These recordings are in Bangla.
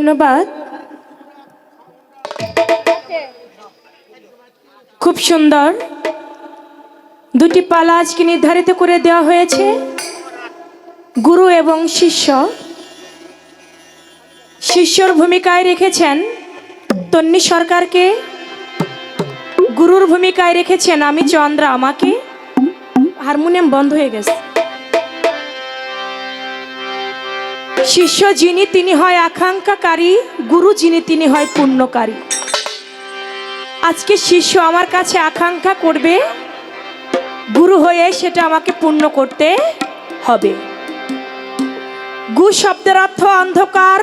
ধন্যবাদ। খুব সুন্দর দুটি পালা আজকে নির্ধারিত করে দেওয়া হয়েছে, গুরু এবং শিষ্য। শিষ্যর ভূমিকায় রেখেছেন তন্নি সরকারকে, গুরুর ভূমিকায় রেখেছেন আমি চন্দ্রা আমাকে। হারমোনিয়াম বন্ধ হয়ে গেছে। শিষ্য যিনি তিনি হয় আকাঙ্ক্ষাকারী, গুরু যিনি তিনি হয় পুণ্যকারী। আজকে শিষ্য আমার কাছে আকাঙ্ক্ষা করবে, গুরু হয়ে সেটা আমাকে পূর্ণ করতে হবে। গু শব্দের অর্থ অন্ধকার,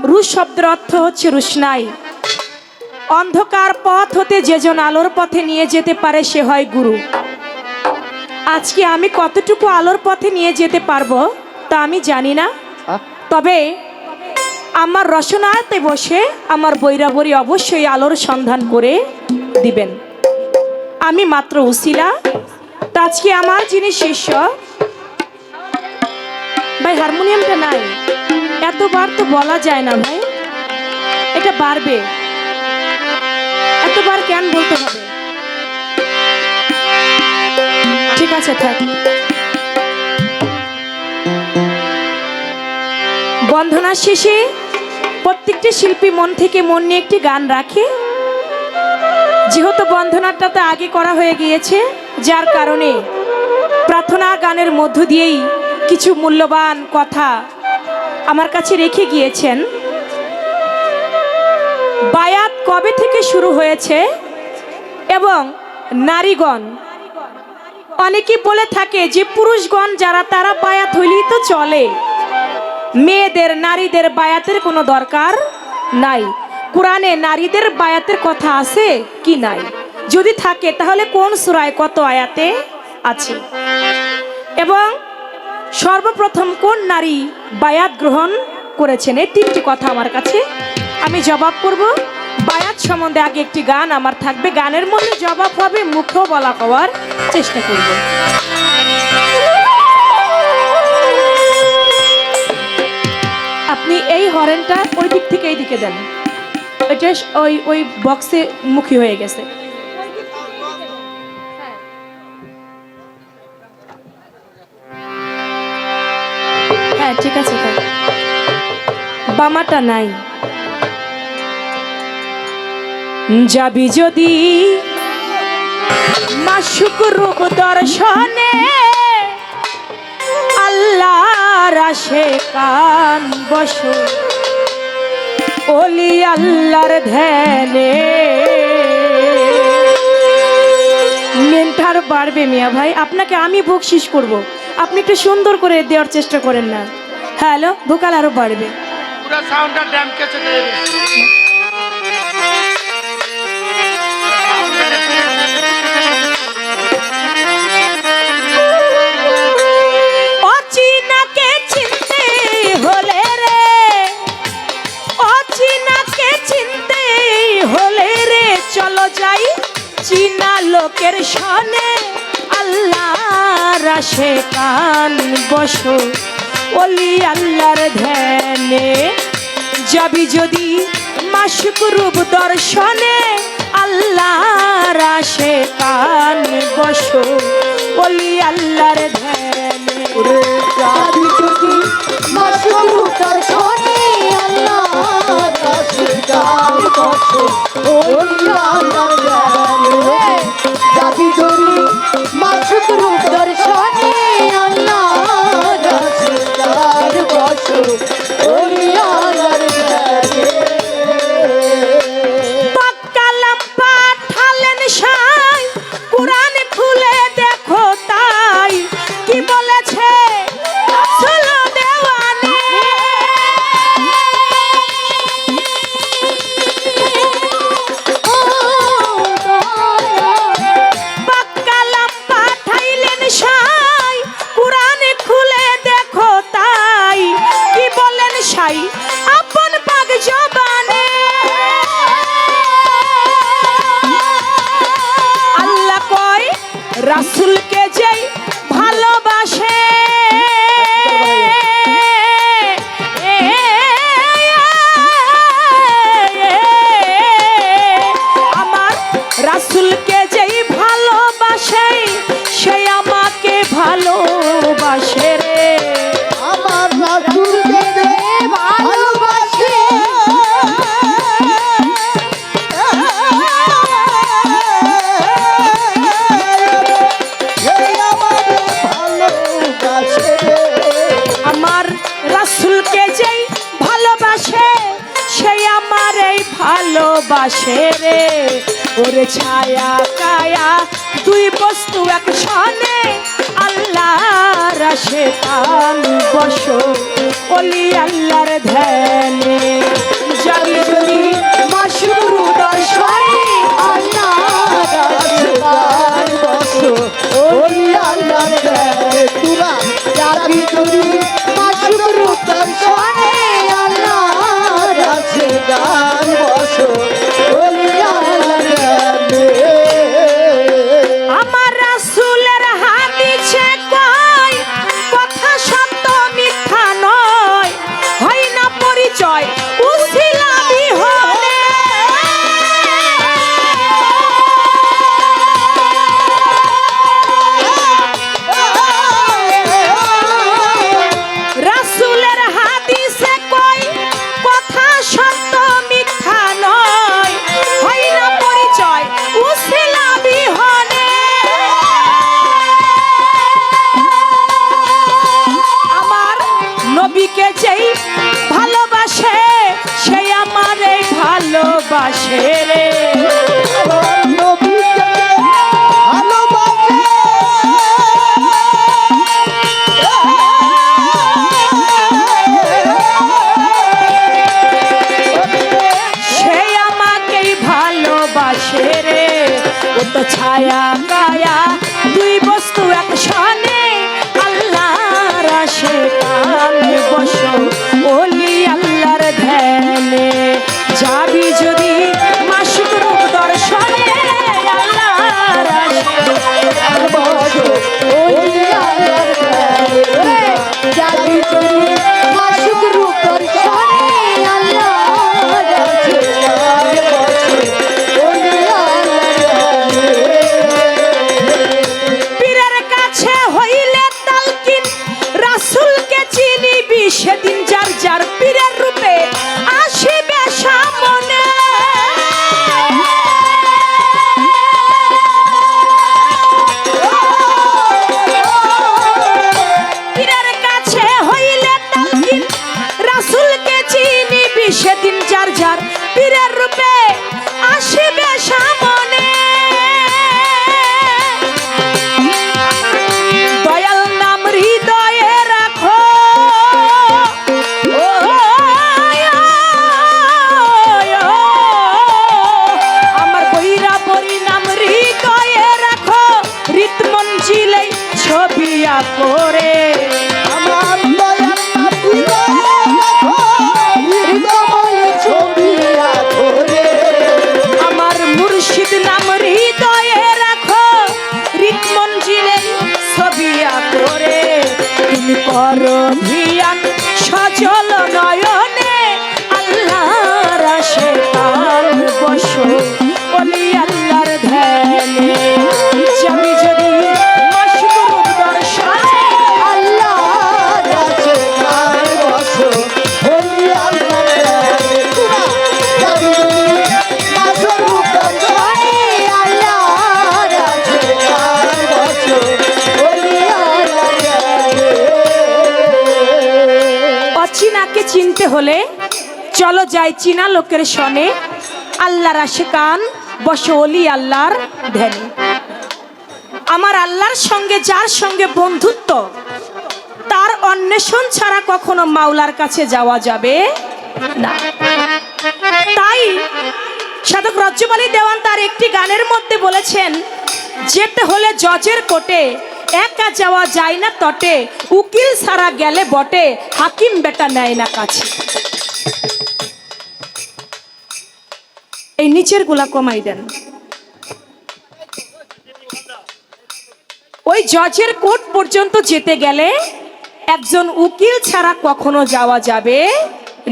রু শব্দের অর্থ হচ্ছে রুশনাই। অন্ধকার পথ হতে যেজন আলোর পথে নিয়ে যেতে পারে সে হয় গুরু। আজকে আমি কতটুকু আলোর পথে নিয়ে যেতে পারবো তা আমি জানি না, তবে আমার রসনাতে বসে আমার বৈরাবরী অবশ্যই আলোর সন্ধান করে দিবেন। আমি মাত্র উসিলা। তা আজকে আমার যিনি শিষ্য, ভাই হারমোনিয়ামটা নাই, এতবার তো বলা যায় না ভাই, এটা বাড়বে, এতবার কেন বলতে হবে? ঠিক আছে থাক। বন্ধনা শেষে প্রত্যেকটি শিল্পী মন থেকে মন নিয়ে একটি গান রাখে। যেহেতু বন্ধনাটা তো আগে করা হয়ে গিয়েছে, যার কারণে প্রার্থনা গানের মধ্য দিয়েই কিছু মূল্যবান কথা আমার কাছে রেখে গিয়েছেন। বায়াত কবে থেকে শুরু হয়েছে এবং নারীগণ অনেকে বলে থাকে যে পুরুষগণ যারা তারা বায়াত হইলেই তো চলে, মেয়েদের নারীদের বায়াতের কোনো দরকার নাই। কোরআনে নারীদের বায়াতের কথা আছে কি নাই? যদি থাকে তাহলে কোন সূরায় কত আয়াতে আছে? এবং সর্বপ্রথম কোন নারী বায়াত গ্রহণ করেছেন? এই তিনটি কথা আমার কাছে, আমি জবাব করব। বায়াত সম্বন্ধে আগে একটি গান আমার থাকবে, গানের মধ্যে জবাব হবে, মুখেও বলা হওয়ার চেষ্টা করব। আপনি এই হরেনটা ওই দিক থেকে এই দিকে দেন, এটা ওই ওই বক্সে মুখী হয়ে গেছে। হ্যাঁ ঠিক আছে, বামাটা নাই। যাবি যদি মাসুক রূপ দর্শনে, আল্লাহর আশিকান বসো ওলি আল্লাহর ধ্যানে। মেন্টার বাড়বে মিয়া ভাই, আপনাকে আমি বকশিস করব, আপনি একটু সুন্দর করে দেওয়ার চেষ্টা করেন না। হ্যালো, ভোকাল আরো বাড়বে। পুরো সাউন্ডটা ড্যাম কেসে দিয়ে দিচ্ছি। অচিনাকে চিনতে হলে রে, অচিনাকে চিনতে হলে রে, চলো যাই চীনা লোকের সনে, আল্লাহর আশিকান বসো ওলি আল্লাহর ধ্যানে। যাবি যদি মাসুক রূপ দর্শনে, আল্লাহর আশিকান বসো ওলি আল্লাহর ধ্যানে। যাবি যদি মাসুক রূপ দর্শনে, আল্লাহর আশিকান বসো ওলি আল্লাহর ধ্যানে। যাবি যদি মাসুক রূপ দর্শনে, আল্লাহর আশিকান বসো ওলি আল্লাহর ধ্যানে। কালাম পাঠালেন সাই, কুরআন খুলে দেখো তাই কি বলেছে রাসূল দেওয়ানে। কালাম পাঠাইলেন সাই, কুরআন খুলে দেখো তাই কি বলেন সাই আপন পাক জবানে। আল্লাহ কয় রাসূলকে যেই ভালোবাসে, ভালোবাসে রে। ওরে ছায়া কায়া দুই বস্তু একসনে, আল্লাহর আশে কান বসো ওলি আল্লাহর ধ্যানে। যাবি যদি মাশরুর দর্শনে, আল্লাহর আশিকার বসো ওই আল্লাহর ধ্যানে। তোরা যাবি যদি মাশরুর দর্শনে, আল্লাহর আশিকার বসো ওই আল্লাহর ধ্যানে। আমার রাসূলের হাদিসে কয় কথা সত্য মিথ্যা নয়, হয় না পরিচয় উছিলা বিহনে। রাসূলের হাদিসে কয় কথা সত্য মিথ্যা নয়, হয় না পরিচয় উছিলা বিহনে। আমার নবীকে যেই ভালোবাসে, সেই আমারে ভালোবাসে রে। নবীকে ভালোবাসে, সেই আমাকেই ভালোবাসে রে। ও তো ছায়া কায়া দুই বস্তু একসনে, আল্লাহর আশে কান বসো ওলি আল্লাহর ধ্যানে। যাবি যদি মাশরুর দর্শনে, আল্লাহর আশিকার বসো ওই আল্লাহর ধ্যানে। যাবি যদি মাশরুর দর্শনে, আল্লাহর আশিকার বসো ওই আল্লাহর ধ্যানে। পীরের কাছে হইলে তালকিন, রাসূলকে চিনিবি সেদিন যার যার পীরের রূপে আসিবে সামনে। পীরের কাছে হইলে তালকিন, রাসূলকে চিনিবি সেদিন যার যার পীরের রূপে আসিবে সামনে। দয়াল নাম হৃদয়ে রাখো, ও আমার বৈরা বরি নাম হৃদয়ে রাখো, হৃদ মঞ্জিলে ছবি করে। আমার দয়াল নাথিয়া রাখো, হৃদয় ছবি রাখো রে। আমার মুর্শিদ নাম হৃদয়ে রাখো, হৃদ মঞ্জিলে ছবি করে। তুমি করো ধিয়ান সজল নয়নে, আল্লাহর আশে কান বসো ওলি আল্লাহর ধ্যানে। যাবি যদি মাশরুর দর্শনে, আল্লাহর আশিকার বসো ওই আল্লাহর ধ্যানে। তোরা যাবি যদি মাশরুর দর্শনে, আল্লাহর আশিকার বসো ওই আল্লাহর ধ্যানে। অচিনাকে চিনতে হলে চলো যাই চিনা লোকের সনে, আল্লাহর আশে কান বসো ওলি আল্লাহর ধ্যানে। আমার আল্লাহর সঙ্গে যার সঙ্গে বন্ধুত্ব, তার অন্বেষণ ছাড়া কখনো মাওলার কাছে যাওয়া যাবে না। তাই সাধক রজ্জব আলী দেওয়ান তার একটি গানের মধ্যে বলেছেন, যেতে হলে জজের কোর্টে একা যাওয়া যায় না তটে, উকিল ছাড়া গেলে বটে, হাকিম বেটা নেয় না কাছে। এই নিচের গুলা কমাই দেন। ওই জজের কোর্ট পর্যন্ত যেতে গেলে একজন উকিল ছাড়া কখনো যাওয়া যাবে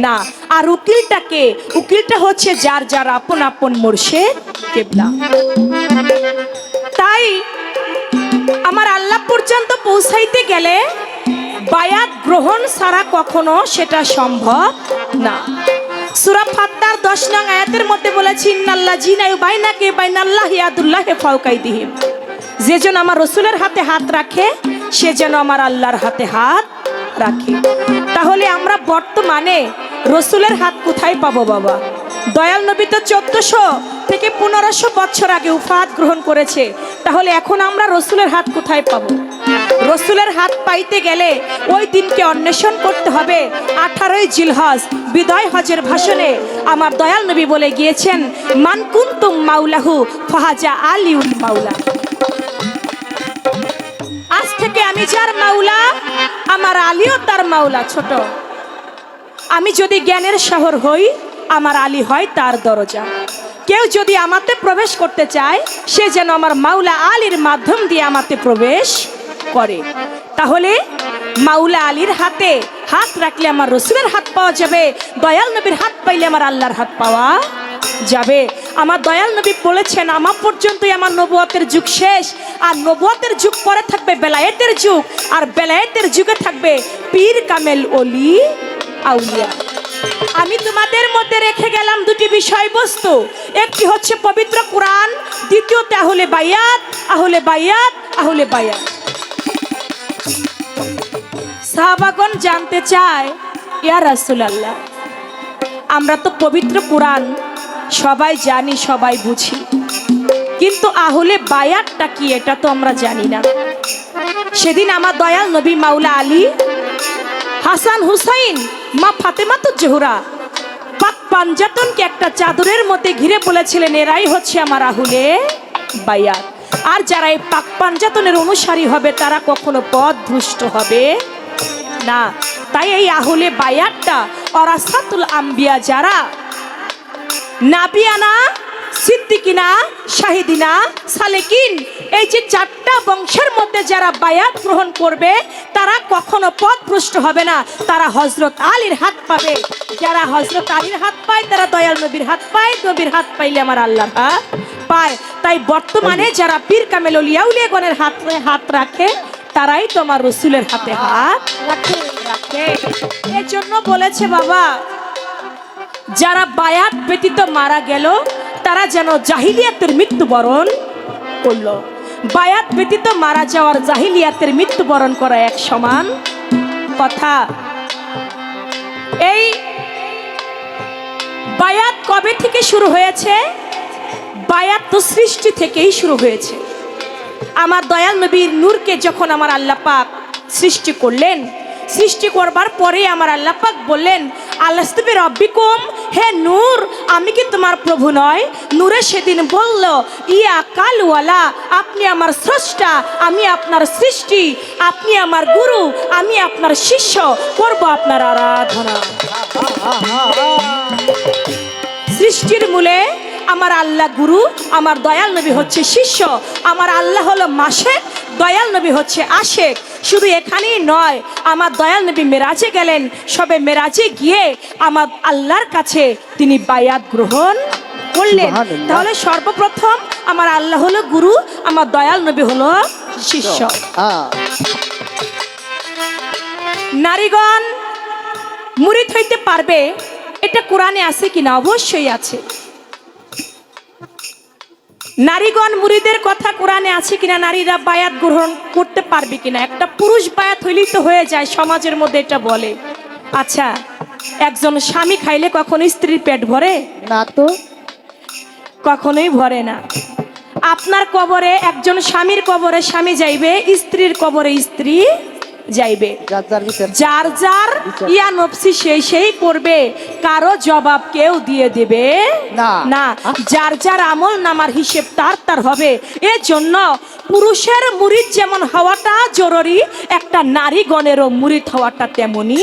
না। আর উকিলটাকে, উকিলটা হচ্ছে যার যার আপন আপন মুর্শিদ কিবলা। তাই আমার আল্লাহ পর্যন্ত পৌঁছাইতে গেলে বায়াত গ্রহণ ছাড়া কখনো সেটা সম্ভব না। সূরা ফাত্তার 10 নং আয়াতের মধ্যে বলেছি, ইন্নাল্লাহ জিনা ইউবাইনাকে বাইনাল্লাহি ইয়াদুল্লাহি ফাওকাইদিহিম। যে যেন আমার রসুলের হাতে হাত রাখে, সে যেন আমার আল্লাহর হাতে হাত রাখে। তাহলে আমরা বর্তমানে রসুলের হাত কোথায় পাবো বাবা? দয়াল নবী তো 1400 থেকে 1500 বছর আগে উফাত গ্রহণ করেছে। তাহলে এখন আমরা রসুলের হাত কোথায় পাবো? রসুলের হাত পাইতে গেলে ওই দিনকে অন্বেষণ করতে হবে। 18ই জিলহজ বিদায় হজের ভাষণে আমার দয়াল নবী বলে গিয়েছেন, মান কুনতুম মাওলাহু ফাহাজা আলিউল মাওলা। আজ থেকে আমি যার মাওলা, আমার আলীও তার মাওলা। ছোট, আমি যদি জ্ঞানের শহর হই, আমার আলী হয় তার দরজা। কেউ যদি আমাতে প্রবেশ করতে চায়, সে যেন আমার মাওলা আলীর মাধ্যম দিয়ে আমাতে প্রবেশ করে। তাহলে মাওলা আলীর হাতে হাত রাখলে আমার রসুলের হাত পাওয়া যাবে, দয়াল নবীর হাত পাইলে আমার আল্লাহর হাত পাওয়া যাবে। আমার দয়াল নবী বলেছেন, আমার পর্যন্তই আমার নবুয়তের যুগ শেষ, আর নবুয়তের যুগ পরে থাকবে বেলায়েতের যুগ, আর বেলায়েতের যুগে থাকবে পীর কামেল ওলি আউলিয়া। আমি তোমাদের মধ্যে রেখে গেলাম দুটি বিষয়বস্তু, একটি হচ্ছে পবিত্র কোরআন, দ্বিতীয়তে আহলে বায়াত, আহলে বায়াত, আহলে বায়াত। সাহাবাগণ জানতে চায়, ইয়া রাসূলুল্লাহ, আমরা তো পবিত্র কোরআন সবাই জানি, সবাই বুঝি, কিন্তু আহলে বায়াতটা কি এটা তো আমরা জানি না। সেদিন আমার দয়াল নবী মাওলা আলী, হাসান হুসাইন, মা ফাতেমা তো জোহরা পাক পাঞ্জাতনকে একটা চাদরের মধ্যে ঘিরে বলেছিলেন, এরাই হচ্ছে আমার আহলে বায়াত। আর যারা এই পাক পাঞ্জাতনের অনুসারী হবে তারা কখনো পথভ্রষ্ট হবে না। তাই এই আহলে বায়াতটা ওরাসাতুল আম্বিয়া, যারা নাবিয়ানা, সিদ্দিকিনা, শাহিদিনা, সালেকিন, এই যে 4টা বংশের মধ্যে যারা বায়াত গ্রহণ করবে তারা কখনো পথভ্রষ্ট হবে না, তারা হযরত আলীর হাত পাবে। যারা হযরত আলীর হাত পায় তারা দয়াল নবীর হাত পায়, নবীর হাত পাইলে আমার আল্লাহর হাত পায়। তাই বর্তমানে যারা পীর কামেল ওলিয়া উলিয়াগণের হাত রাখে তারাই তো আমার রসুলের হাতে হাত রাখে। এজন্য বলেছে বাবা, যারা বায়াত ব্যতীত মারা গেল তারা যেন জাহিলিয়াতের মৃত্যুবরণ করলো। বায়াত ব্যতীত মারা যাওয়ার জাহিলিয়াতের মৃত্যুবরণ করা এক সমান কথা। এই বায়াত কবে থেকে শুরু হয়েছে? বায়াত তো সৃষ্টি থেকেই শুরু হয়েছে। আমার দয়াল নবীর নূরকে যখন আমার আল্লাহ পাক সৃষ্টি করলেন, সৃষ্টি করবার পরে আমার আল্লাহ পাক বললেন, আলাস্তু বিরব্বিকুম, হে নূর, আমি কি তোমার প্রভু নয়? নূরে সেদিন বলল, ইয়া কালওয়ালা, আপনি আমার স্রষ্টা, আমি আপনার সৃষ্টি, আপনি আমার গুরু, আমি আপনার শিষ্য, করব আপনার আরাধনা। সৃষ্টির মূলে আমার আল্লাহ গুরু, আমার দয়াল নবী হচ্ছে শিষ্য। আমার আল্লাহ হলো মাশেক, দয়াল নবী হচ্ছে আশেক। শুধু এখানেই নয়, আমার দয়াল নবী মেরাজে গেলেন, সবে মেরাজে গিয়ে আমার আল্লাহর কাছে তিনি বায়াত গ্রহণ করলেন। তাহলে সর্বপ্রথম আমার আল্লাহ হলো গুরু, আমার দয়াল নবী হলো শিষ্য। নারীগণ মুরিদ হইতে পারবে, এটা কোরআনে আছে কিনা? অবশ্যই আছে। নারীগণ মুরিদের কথা কোরআনে আছে কিনা? নারীরা বায়াত গ্রহণ করতে পারবে কিনা? একটা পুরুষ বায়াত হইলেই তো হয়ে যায়, সমাজের মধ্যে এটা বলে। আচ্ছা, একজন স্বামী খাইলে কখনো স্ত্রীর পেট ভরে না? তো কখনোই ভরে না। আপনার কবরে একজন স্বামীর কবরে স্বামী যাইবে, স্ত্রীর কবরে স্ত্রী যাইবে। যার যার ইয়া নফসি সেই করবে, কারো জবাব কেউ দিয়ে দেবে না। যার যার আমল নামার হিসেব তার হবে। এর জন্য পুরুষের মুরিদ যেমন হওয়াটা জরুরি, একটা নারীগণেরও মুরিদ হওয়াটা তেমনি।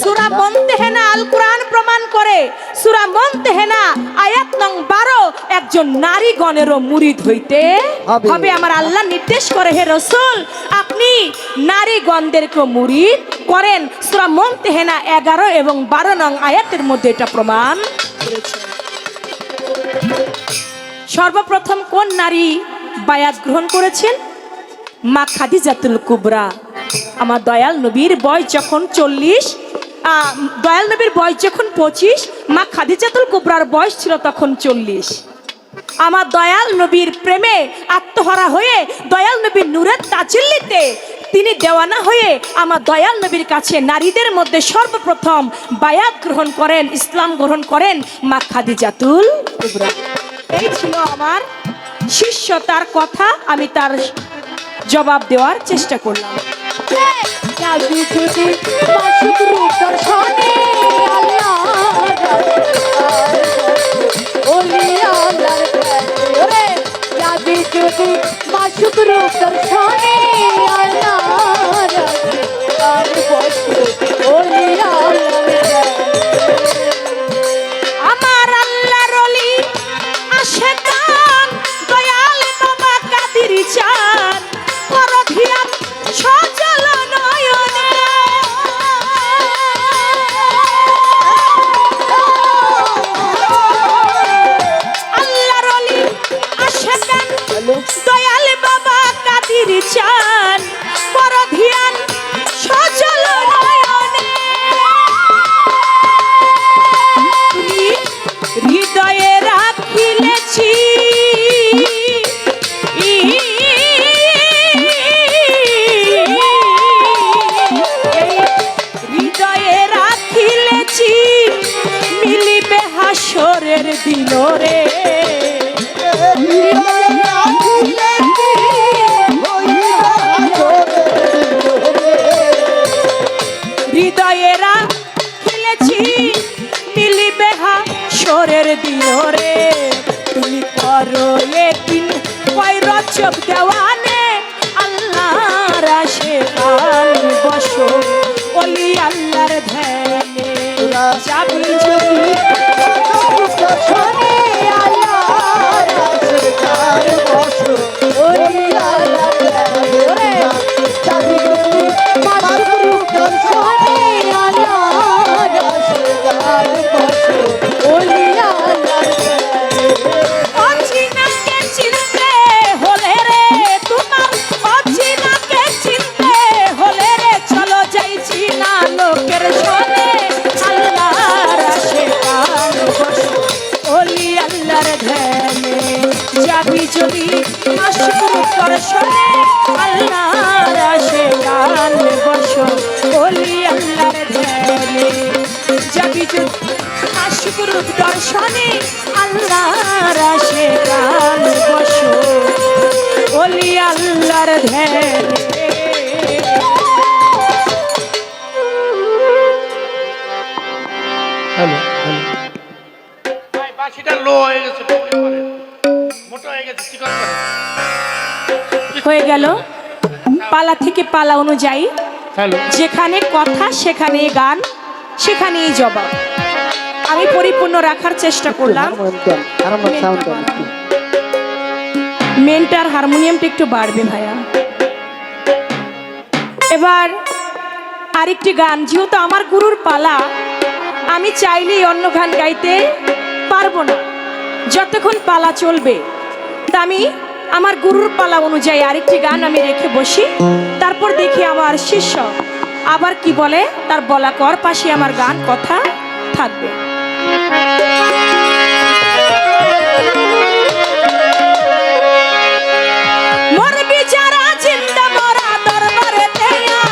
সূরা মুমতাহিনা আল কোরআন প্রমাণ করে, সূরা মুমতাহিনা আয়াত নং 12, একজন নারীগণেরও মুরিদ হইতে হবে। আমার আল্লাহ নির্দেশ করে, হে রাসূল, আপনি নারীগণদেরকে মুরিদ করেন। সূরা মুমতাহিনা 11 এবং 12 নং আয়াতের মধ্যে এটা প্রমাণ করেছে। সর্বপ্রথম কোন নারী বায়াত গ্রহণ করেছেন? মা খাদিজাতুল কুবরা। আমার দয়াল নবীর বয়স যখন 40, দয়াল নবীর বয়স যখন 25, মা খাদিজাতুল কুবরার বয়স ছিল তখন 40। আমার দয়াল নবীর প্রেমে আত্মহারা হয়ে দয়াল নবীর নূরের তাজিল্লিতে তিনি দেওয়ানা হয়ে আমার দয়াল নবীর কাছে নারীদের মধ্যে সর্বপ্রথম বায়াত গ্রহণ করেন, ইসলাম গ্রহণ করেন মা খাদিজাতুল কুবরা। এই ছিল আমার শিষ্য, তার কথা আমি তার জবাব দেওয়ার চেষ্টা করলাম। যাবি যদি মাসুক রূপ দর্শনে আল্লাহ ওলি আল্লাহর প্রেমে যাবি যদি মাসুক রূপ দর্শনে আল্লাহ আর বসে ওলি আল্লাহর আমার আল্লাহর ওলি আশেকান দয়াল বাবা কাদির চান পরধিয়ান সজল নয়নে। আল্লাহর ওলি আশেকান দয়াল বাবা কাদির চান পরধিয়ান সজল নয়নে। তুমি হৃদয়ে রাখিলেছি হৃদয়ে রাখিলেছি মিলিবে হাসরের দিন রে। হৃদয়ে রাখিলেছি মিলিবে হাসরের দিন রে। তুমি করো একদিন কয় রচক দেওয়ানে আল্লাহর আশেকান বসো ওলি আল্লাহর ধ্যানে। যাবি যদি দর্শনে আল্লাহর আশিকার বসো ওলি আল্লাহর প্রেমে যাবি যদি মাসুক রূপ দর্শনে আল্লাহর আশিকার বসো ওলি আল্লাহর প্রেমে অচিনাকে চিনতে হলে রে, তোমার অচিনাকে চিনতে হলে রে, চলো যাইছি না লোকের শোনে আল্লাহর আশেকান বসো ওলি আল্লাহর ধ্যানে। যাবি যদি মাসুক রূপ দর্শনে আল্লাহর আশেকান বসো ওলি আল্লাহর ধ্যানে। যাবি যদি মাসুক রূপ দর্শনে আল্লাহর আশেকান বসো ওলি আল্লাহর ধ্যানে। ভাই বাঁশিটা লো হয়ে গেছে, প্রবলেম করে মোটা হয়ে গেছে, চিকন করে। হয়ে গেল পালা থেকে পালা অনুযায়ী হ্যালো, যেখানে কথা সেখানে গান, সেখানেই জবাব। আমি পরিপূর্ণ রাখার চেষ্টা করলাম। মেন্টার হারমোনিয়ামটা একটু বাড়বে ভাইয়া। এবার আরেকটি গান, যেহেতু আমার গুরুর পালা, আমি চাইলেই অন্য গান গাইতে পারবো না যতক্ষণ পালা চলবে। তা আমি আমার গুরুর পালা অনুযায়ী আরেকটি গান আমি রেখে বসি, তারপর দেখি আমার শিষ্য আবার কি বলে, তার বলা কর পাশে আমার গান কথা থাকবে। মরবি যারা জিন্দা মরা দরবারে দেয়া,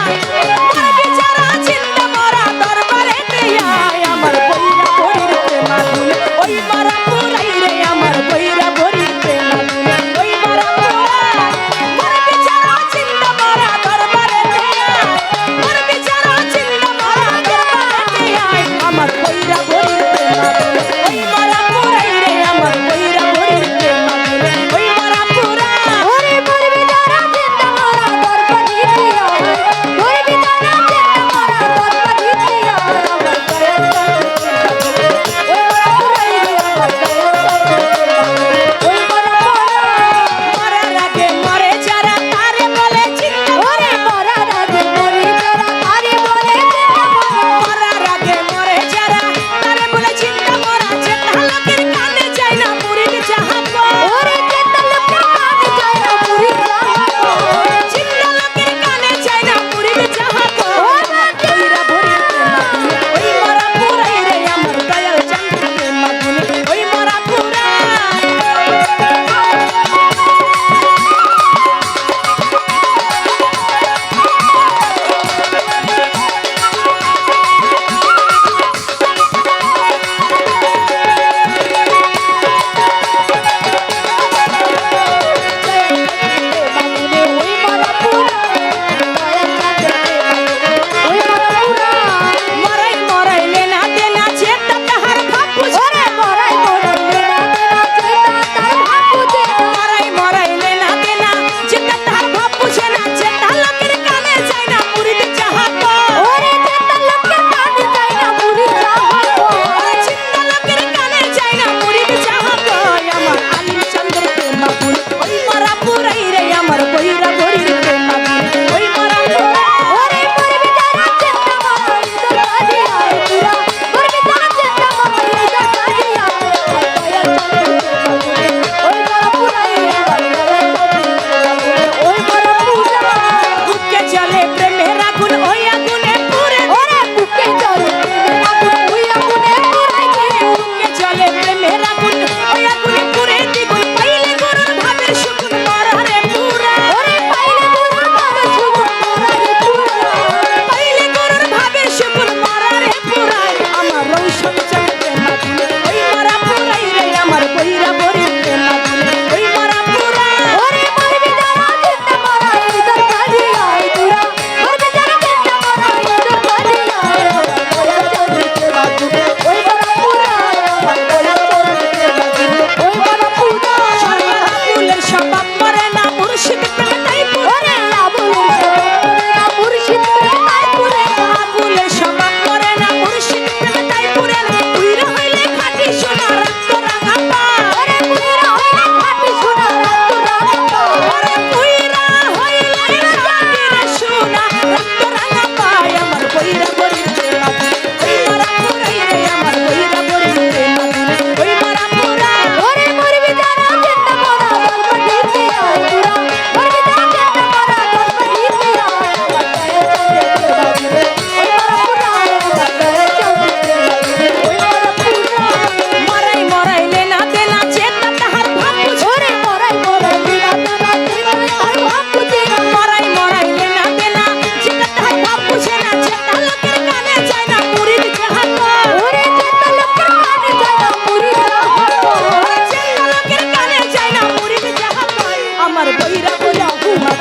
মরবি যারা জিন্দা মরা দরবারে দেয়া, আমার বইরা বইর প্রেমাগুল ওই মারা পুরাই রে, আমার বইরা বইর প্রেমাগুল ওই মারা পুরাই। মরবি যারা জিন্দা মরা দরবারে দেয়া, মরবি যারা জিন্দা মরা দরবারে দেয়া, আমার বইরা বইর প্রেমাগুল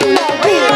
আল্লাহ